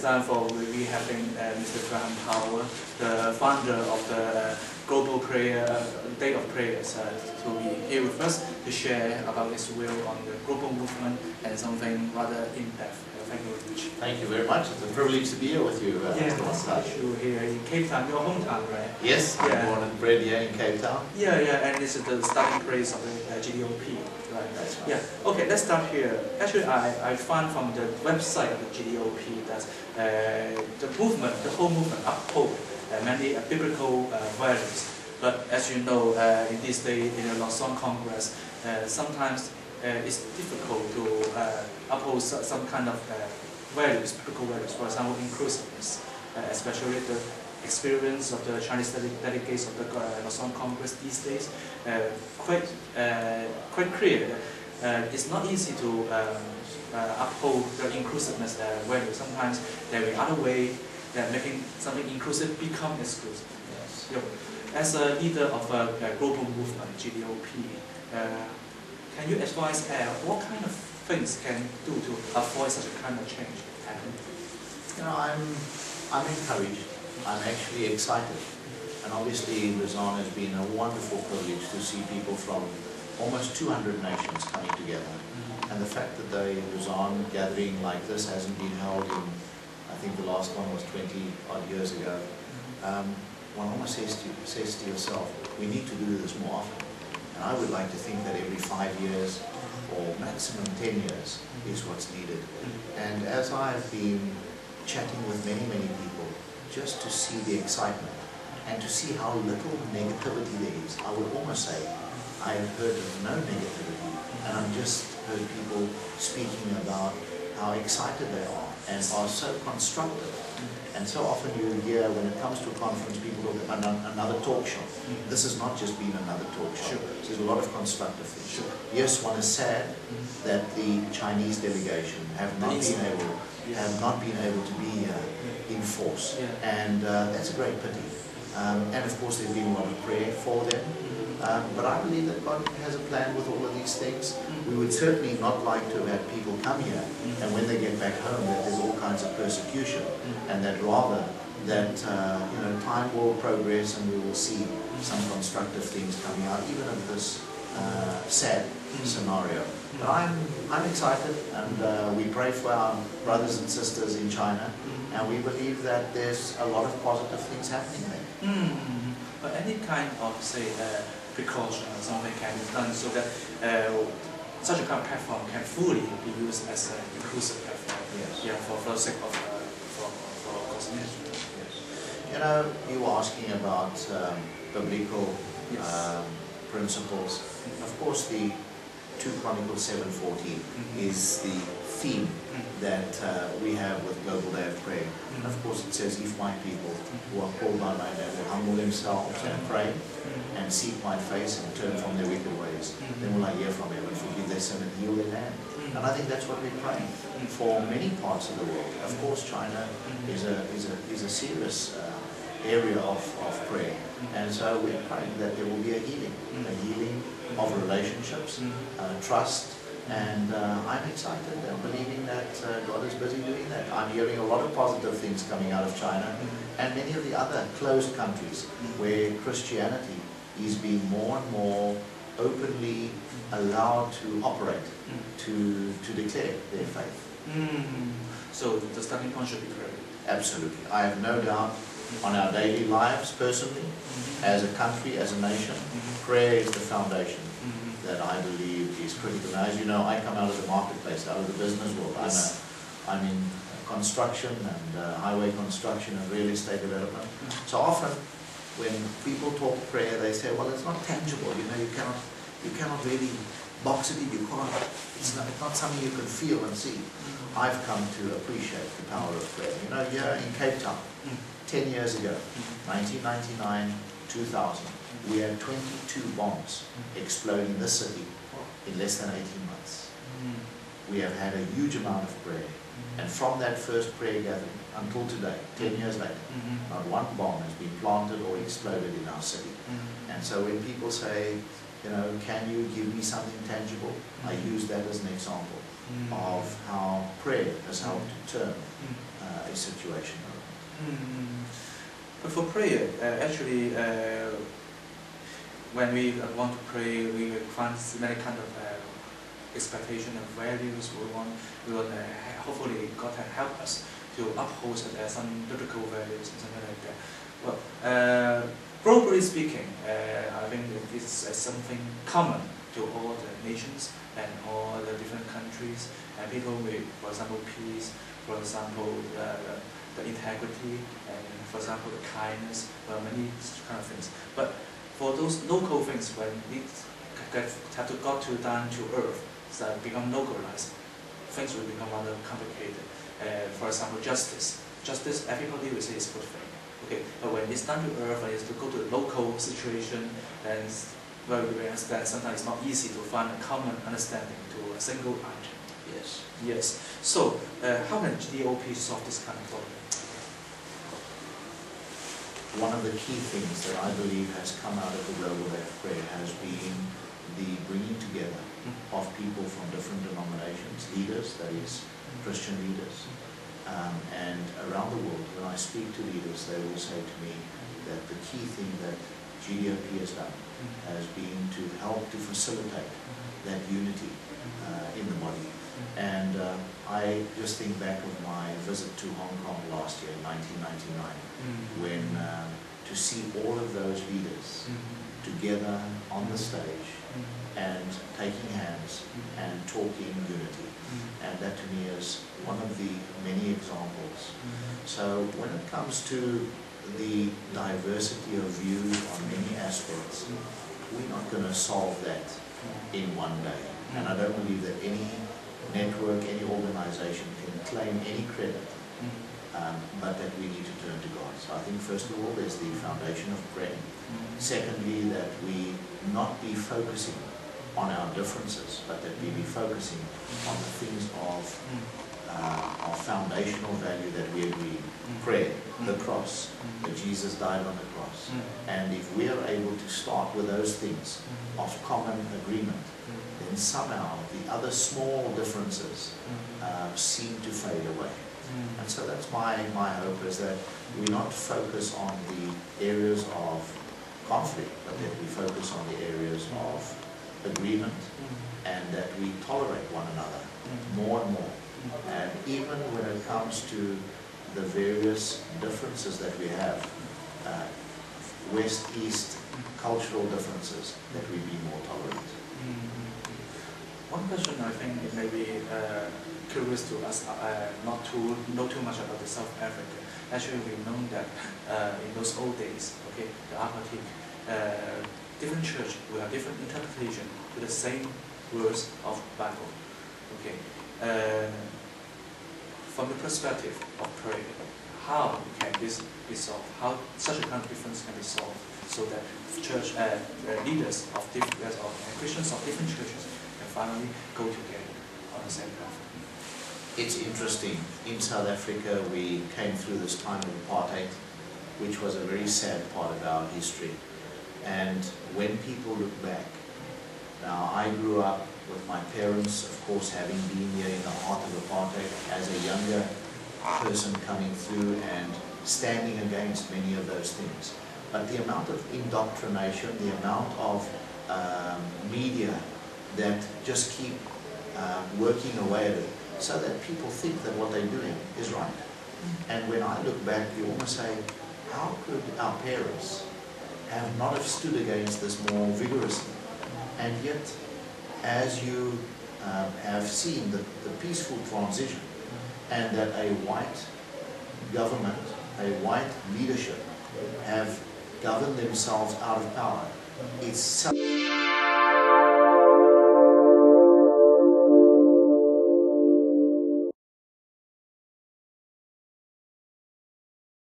time we have Mr. Graham Powell, the founder of the Global Day of Prayers, to be here with us to share about his will on the global movement and something rather in-depth. Thank you very much. Thank you very much. It's a privilege to be here with you. Nice to be here in Cape Town, your hometown, right? Yes, I'm born and bred here in Cape Town. Yeah, and this is the starting place of the GDOP. Right. That's right. Yeah. Okay, let's start here. Actually, I found from the website of the GDOP that the whole movement uphold many biblical values. But as you know, in this day in the Lausanne Congress, sometimes it's difficult to uphold some kind of values, biblical values. For example, inclusiveness, especially the experience of the Chinese delegates of the Lausanne Congress these days, quite clear. It's not easy to uphold the inclusiveness value. Sometimes there will be other way that making something inclusive become exclusive. Yes. You know, as a leader of a global movement, GDOP, can you advise what kind of things can do to avoid such a kind of change happening? You know, I'm encouraged. I'm actually excited. And obviously, Lausanne has been a wonderful privilege to see people from almost 200 nations coming together. And the fact that the Lausanne gathering like this hasn't been held in, I think the last one was 20 odd years ago, one almost says to yourself, we need to do this more often. And I would like to think that every 5 years or maximum 10 years is what's needed. And as I've been chatting with many people, just to see the excitement and to see how little negativity there is, I would almost say I have heard of no negativity, and I've just heard people speaking about how excited they are and are so constructive. And so often you hear, when it comes to a conference, people talk about another talk show. This has not just been another talk show. So there's a lot of constructive things. Yes, one is sad that the Chinese delegation have not been able to be here in force, and that's a great pity. And of course, there's been a lot of prayer for them. But I believe that God has a plan with all of these things. We would certainly not like to have people come here, and when they get back home, that there's all kinds of persecution, and that rather that time will progress and we will see some constructive things coming out, even of this sad scenario. But I'm excited, and we pray for our brothers and sisters in China, and we believe that there's a lot of positive things happening there. But any kind of, say, precaution or something can be done so that such a kind of platform can fully be used as an inclusive platform. Yes. Yeah, for the sake of coordination. Yes. You know, you were asking about biblical principles. Of course, the 2 Chronicles 7:14 is the theme that we have with Global Day of Prayer. And of course, it says, if my people who are called by my name will humble themselves and pray and seek my face and turn from their wicked ways, then will I hear from heaven, forgive their sin and heal their land. And I think that's what we're praying for many parts of the world. Of course, China is a serious area of prayer. And so we're praying that there will be a healing of relationships, trust, and I'm excited and believing that God is busy doing that. I'm hearing a lot of positive things coming out of China and many of the other closed countries where Christianity is being more and more openly allowed to operate, to declare their faith. So the starting point should be prayer. Absolutely. I have no doubt on our daily lives personally, as a country, as a nation, prayer is the foundation that I believe is critical. Now, as you know, I come out of the marketplace, out of the business world. I'm in construction and highway construction and real estate development. So often, when people talk prayer, they say, "Well, it's not tangible. You know, you cannot really box it in. You can't. It's not something you can feel and see." I've come to appreciate the power of prayer. You know, here in Cape Town, 10 years ago, 1999, 2000. We had 22 bombs explode in this city in less than 18 months. We have had a huge amount of prayer. And from that first prayer gathering until today, 10 years later, not one bomb has been planted or exploded in our city. And so when people say, you know, can you give me something tangible? I use that as an example. of how prayer has helped to turn a situation around. But for prayer, actually, when we want to pray, we find many kind of expectation and values. We want hopefully God can help us to uphold some biblical values and something like that. Well, globally speaking, I think this is something common to all the nations and all the different countries, and people with, for example, peace, for example, the integrity, and for example, the kindness, many kind of things. But for those local things, when it have to go down to earth, so become localized, things will become rather complicated. For example, justice. Justice, everybody will say is good thing. Okay, but when it's down to earth, when it's to go to the local situation, then well, we understand sometimes it's not easy to find a common understanding to a single item. Yes. Yes. So, how can GDOP solve this kind of problem? One of the key things that I believe has come out of the Global Day of Prayer has been the bringing together of people from different denominations, leaders, that is, Christian leaders. And around the world, when I speak to leaders, they will say to me that the key thing that GDOP has done has been to help to facilitate that unity in the body. And I just think back of my visit to Hong Kong last year, in 1999, when to see all of those leaders together on the stage and taking hands and talking unity. And that to me is one of the many examples. So when it comes to the diversity of views on many aspects, we're not going to solve that in one day. And I don't believe that any network, any organization can claim any credit, but that we need to turn to God. So I think first of all there's the foundation of prayer. Secondly, that we not be focusing on our differences, but that we be focusing on the things of foundational value that we agree. Prayer, the cross, that Jesus died on the cross. And if we are able to start with those things of common agreement, then somehow the other small differences seem to fade away. And so that's my hope, is that we not focus on the areas of conflict, but that we focus on the areas of agreement, and that we tolerate one another more and more. And even when it comes to the various differences that we have, West-East cultural differences, that we be more tolerant. One question I think it may be curious to us, not to know too much about the South Africa. Actually, we know that in those old days, okay, the apartheid, different church will have different interpretation to the same words of Bible. Okay, from the perspective of prayer, how can this be solved? How such a kind of difference can be solved, so that church leaders of different Christians of different churches can finally go together on the same platform? It's interesting. In South Africa, we came through this time of apartheid, which was a very sad part of our history. And when people look back, now I grew up with my parents, of course, having been here in the heart of apartheid as a younger person coming through and standing against many of those things. But the amount of indoctrination, the amount of media that just keep working away at it, so that people think that what they're doing is right. And when I look back, you almost say, how could our parents have not have stood against this more vigorously? And yet, as you have seen the peaceful transition, and that a white government, a white leadership have governed themselves out of power, it's